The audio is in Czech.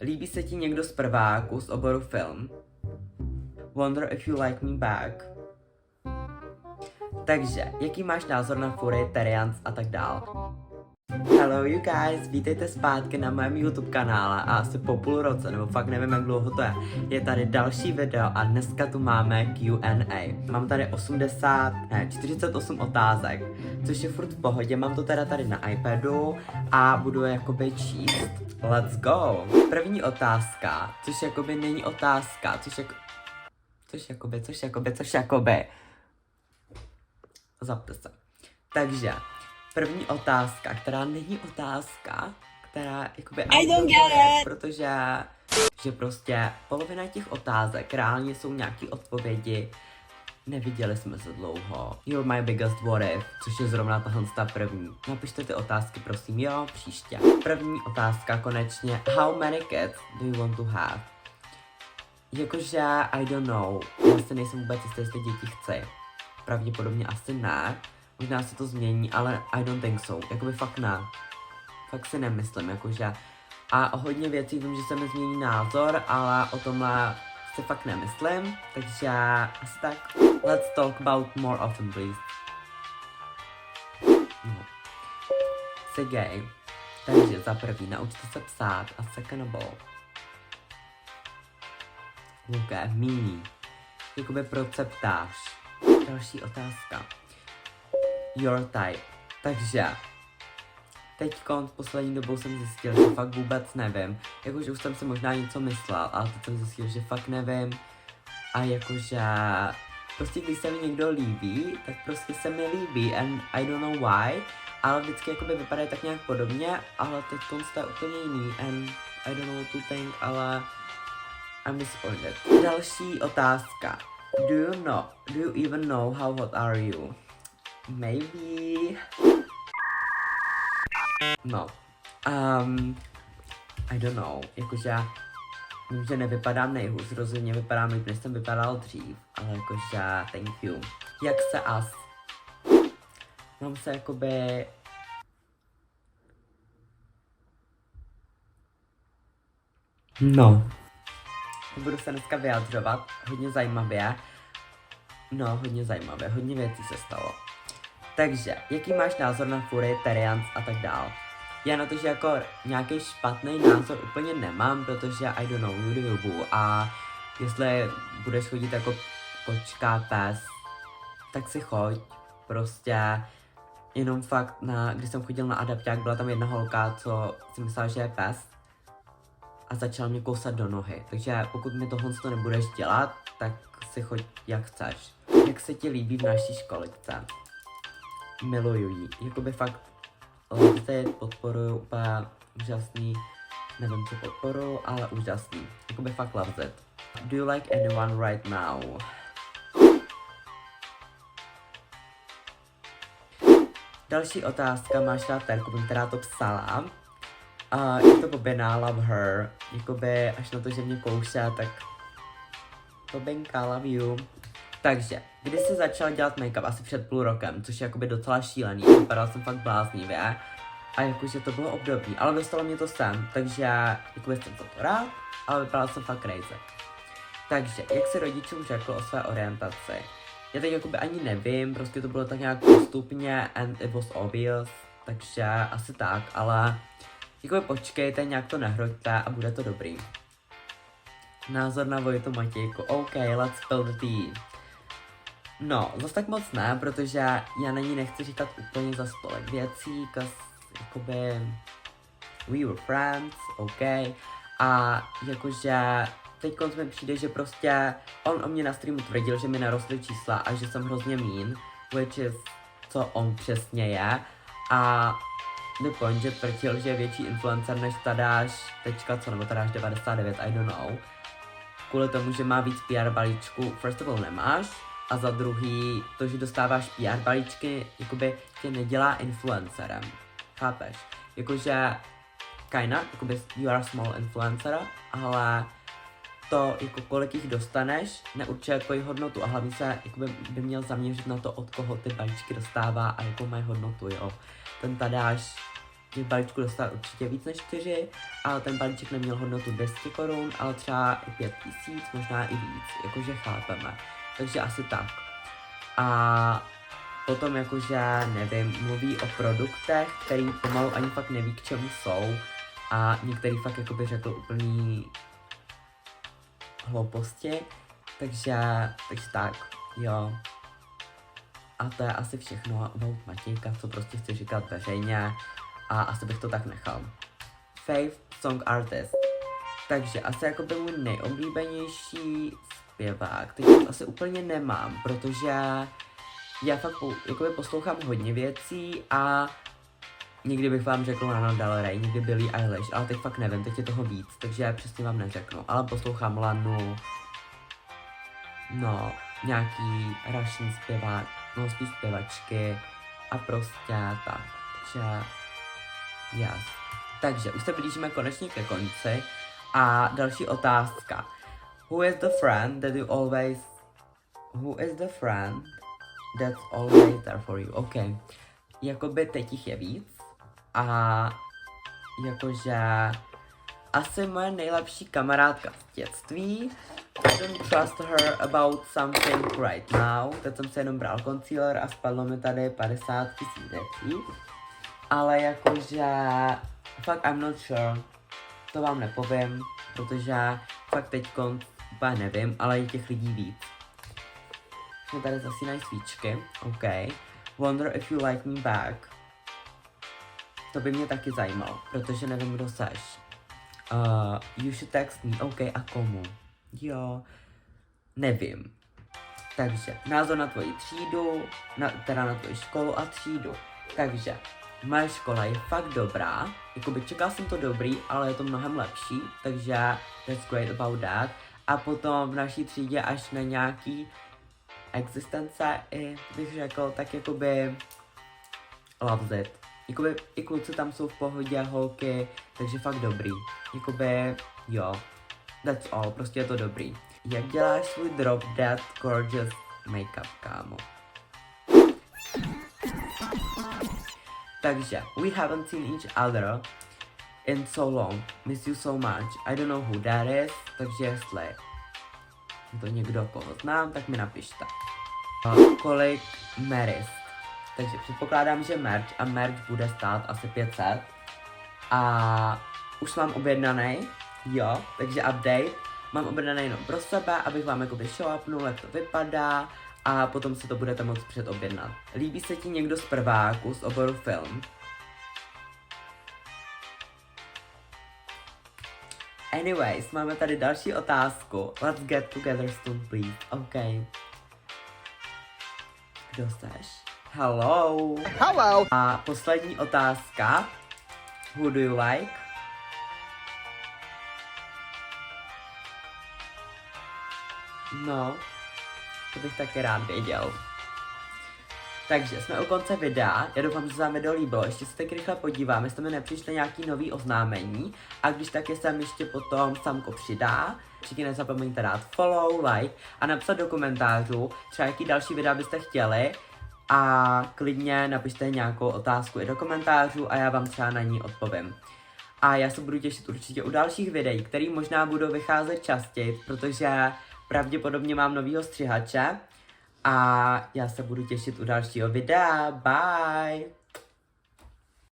Líbí se ti někdo z prváku z oboru film? Wonder if you like me back. Takže, jaký máš názor na Fury, Terians a tak dál? Hello you guys, vítejte zpátky na mém YouTube kanále a asi po půl roce, nebo fakt nevím jak dlouho to je tady další video a dneska tu máme Q&A. Mám tady 48 otázek, což je furt v pohodě, mám to teda tady na iPadu a budu je jakoby číst. Let's go! První otázka, což jakoby není otázka, což jakoby. Zapte se. Takže, první otázka, která není otázka, která jakoby... I don't get it! Protože že prostě polovina těch otázek reálně jsou nějaký odpovědi. Neviděli jsme se dlouho. You're my biggest what if, což je zrovna tahle první. Napište ty otázky, prosím, jo, příště. První otázka konečně. How many kids do you want to have? Jakože, I don't know. Já se nejsem vůbec jistý, jestli děti chci. Pravděpodobně asi ne. Možná se to změní, ale I don't think so. Jakoby fakt ne. Fakt si nemyslím, jakože. A o hodně věcí vím, že se mi změní názor, ale o tomhle si fakt nemyslím. Takže asi tak. Let's talk about more often, please. No. Jsi gay. Takže za první naučte se psát a second of all. Look at me. Jakoby proč se ptáš? Další otázka. Your type. Takže teďkon poslední dobou jsem zjistil, že fakt vůbec nevím. Jakože už jsem si možná něco myslel, ale teď jsem zjistil, že fakt nevím. A jakože prostě když se mi někdo líbí, tak prostě se mi líbí and I don't know why. Ale vždycky jakoby vypadají tak nějak podobně, ale teďkon to je úplně jiný and I don't know what to think, ale I'm disappointed. Další otázka. Do you even know how hot are you? Maybe. No. I don't know. Jakože vím, že nevypadám nejhůř, rozhodně vypadám líp, než jsem vypadal dřív, ale jakože thank you. Jak se as? Mám se jakoby... No. Budu se dneska vyjadřovat hodně zajímavě. No, hodně zajímavé, hodně věcí se stalo. Takže, jaký máš názor na Fury, Terians a tak dál? Já na to, že jako nějaký špatný názor úplně nemám, protože I don't know, you do you. A jestli budeš chodit jako kočka, pes, tak si choď. Prostě jenom fakt, když jsem chodil na adapták, byla tam jedna holka, co si myslela, že je pes. A začal mě kousat do nohy. Takže pokud mi tohle nebudeš dělat, tak si choď jak chceš. Jak se ti líbí v naší školičce? Miluju ji. Jakoby fakt lze, podporuju, úplně úžasný. Nevím, co podporuju, ale úžasný. Jakoby fakt love it. Do you like anyone right now? Další otázka, máš rád Terku, která to psala. Je to Bobina, love her. Jakoby až na to, že mě kouše, tak Bobinka, love you. Takže, když jsi začal dělat make-up asi před půl rokem, což je jakoby docela šílený, vypadal jsem fakt bláznivě. A jakože to bylo období, ale dostalo mě to sem, takže jakoby jsem za to rád, ale vypadal jsem fakt crazy. Takže, jak si rodičům řekl o své orientaci? Já teď jakoby ani nevím, prostě to bylo tak nějak postupně and it was obvious, takže asi tak, ale jakoby počkejte, nějak to nehroďte a bude to dobrý. Názor na Vojtu Matějku, OK, let's spill the tea. No, zase tak moc ne, protože já na ní nechci říkat úplně za stolek věcí, jakoby we were friends, OK, a jakože teďkonc mi přijde, že prostě on o mě na streamu tvrdil, že mi narostly čísla a že jsem hrozně mean, which is, co on přesně je, a the point, že tvrdil, že je větší influencer než Tadáš, nebo Tadáš 99, I don't know, kvůli tomu, že má víc PR balíčku, first of all nemáš, a za druhý, to, že dostáváš PR balíčky, jakoby tě nedělá influencerem. Chápeš? Jakože, kinda, jakoby you are small influencer, ale to, jako kolik jich dostaneš, neurčuje tvoji hodnotu a hlavně se jakoby, by měl zaměřit na to, od koho ty balíčky dostává a jakou mají hodnotu, jo. Ten Tadáš v balíčku dostala určitě víc než 4, ale ten balíček neměl hodnotu 200 korun, ale třeba i 5000, možná i víc, jakože chápeme. Takže asi tak. A potom jakože, nevím, mluví o produktech, který pomalu ani fakt neví, k čemu jsou. A některý fakt jakoby řekl úplný hlouposti. Takže tak, jo. A to je asi všechno about Matějka, co prostě chci říkat veřejně. A asi bych to tak nechal. Fave song artist. Takže asi jakoby můj nejoblíbenější zpěvák. Teď asi úplně nemám, protože já fakt jakoby poslouchám hodně věcí a někdy bych vám řekl Lana Del Rey, někdy Billie Eilish, ale teď fakt nevím, teď je toho víc, takže já přesně vám neřeknu. Ale poslouchám Lanu, no, nějaký Russian zpěvák, no spíš zpěvačky a prostě tak, takže yes. Takže už se blížíme konečně ke konci a další otázka. Who is the friend that's always there for you? OK. Jakoby teď jich je víc a jakože asi moje nejlepší kamarádka z dětství. I don't trust her about something right now. Teď jsem se jenom bral concealer a spadlo mi tady 50 000 věcí. Ale jakože fakt I'm not sure. To vám nepovím, protože fakt teďkon úplně nevím, ale je těch lidí víc. Jsme tady zasínají svíčky, OK. Wonder if you like me back. To by mě taky zajímalo, protože nevím, kdo seš. You should text me, OK, a komu? Jo, nevím. Takže, názor na tvoji třídu, teda na tvoji školu a třídu. Takže, moje škola je fakt dobrá, jakoby čekal jsem to dobrý, ale je to mnohem lepší, takže that's great about that. A potom v naší třídě až na nějaký existence i, bych řekl, tak jakoby loves it. Jakoby i kluci tam jsou v pohodě, holky, takže fakt dobrý. Jakoby, jo, that's all, prostě je to dobrý. Jak děláš svůj drop dead gorgeous makeup, kámo? Takže, we haven't seen each other in so long. Miss you so much. I don't know who that is, takže jestli je to někdo, koho znám, tak mi napište. Kolik Maris? Takže předpokládám, že merch a merch bude stát asi 500. A už mám objednaný, jo, takže update. Mám objednaný jenom pro sebe, abych vám jakoby show-upnul, jak to vypadá. A potom si to budete moct předobjednat. Líbí se ti někdo z prváku z oboru film? Anyways, máme tady další otázku. Let's get together soon, please. OK. Kdo seš? Hello. Hello. A poslední otázka. Who do you like? No, to bych taky rád věděl. Takže jsme u konce videa, já doufám, že se vám video líbilo, ještě se tak rychle podívám, jestli mi nepřišly nějaký nový oznámení a když tak je sem ještě potom Samko přidá. Všichni nezapomeňte dát follow, like a napsat do komentářů, třeba jaký další videa byste chtěli a klidně napište nějakou otázku i do komentářů a já vám třeba na ní odpovím. A já se budu těšit určitě u dalších videí, které možná budou vycházet častěji, protože pravděpodobně mám novýho střihače. A já se budu těšit u dalšího videa. Bye!